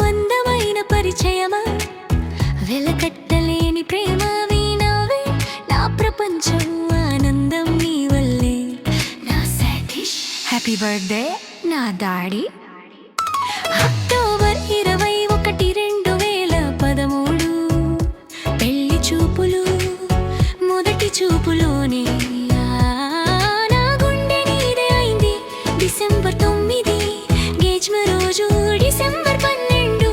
అందమైన పరిచయమా, వెలకట్టలేని ప్రేమ వీణావే, నా ప్రపంచం ఆనందం నీ వల్లే. నా సతీష్ హ్యాపీ బర్త్డే నా డాడీ. అక్టోబర్ 21, 2013 పెళ్లి చూపులు, మొదటి చూపులోనే నా గుండె నీదే అయింది. డిసెంబర్ 9 గేజ్మ రోజు, డిసెంబర్ 12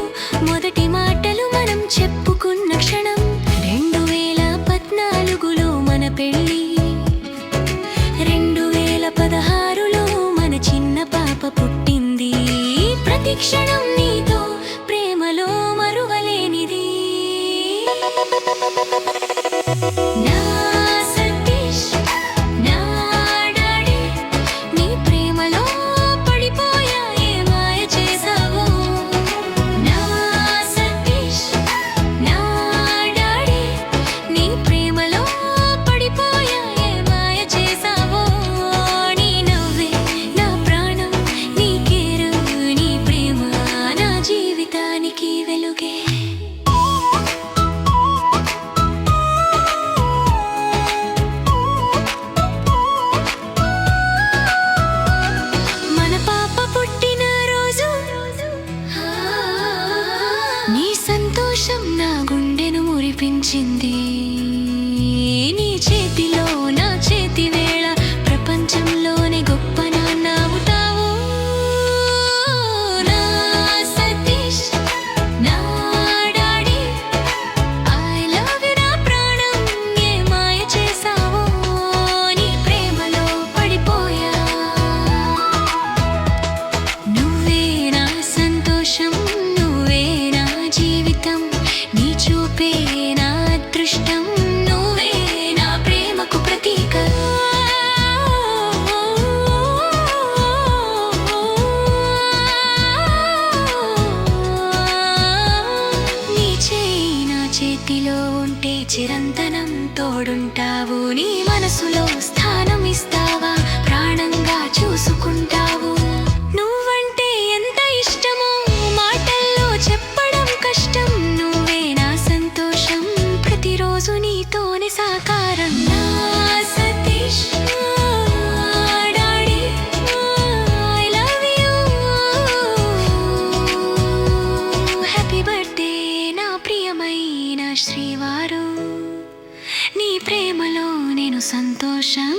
మొదటి మాటలు మనం చెప్పుకున్న క్షణం. 2014లో మన పెళ్ళి, 2016లో మన చిన్న పాప పుట్టింది. ప్రతి క్షణం నీతో ప్రేమలో మరువలేనిది. నా సతీష్ నా డాడీ, నీ ప్రేమలో పడిపోయా, ఏ మాయ చేసావో. నా సతీష్ నా డాడీ, నీ ప్రేమలో పడిపోయా, ఏ మాయ చేసావో. నీ నవ్వే నా ప్రాణం, నీ కేరు, నీ ప్రేమ నా జీవితానికి వెలుగే. మన పాప పుట్టిన రోజు, నీ సంతోషం నా గుండెను మురిపించింది. నీ చేతిలో నా చేతి వేళ, ప్రపంచంలోనే గొప్ప నాన్నవుతావు. నా సతీష్ నా డాడీ, ఐ లవ్ యు నా ప్రాణం, ఏ మాయ చేసావో. నీ ప్రేమలో పడిపోయా, నువ్వే నా సంతోషం, నువ్వే నా జీవితం, నీ చూపే నా అదృష్టం, నువ్వే నా ప్రేమకు ప్రతీక. నీ చేయి నా చేతిలో ఉంటే చిరంతనం తోడుంటావు. నీ మనసులో స్థానం ఇస్తావా, ప్రాణంగా చూసుకుంటావు. నువ్వంటే ఎంత ఇష్టమో మాటల్లో చెప్పడం కష్టం. నువ్వే నా సంతోషం, ప్రతిరోజు నీతోనే సాకారం. నా Satish daddy, I love you. Happy birthday నా ప్రియమైన శ్రీవారు, నీ ప్రేమలో నేను సంతోషం.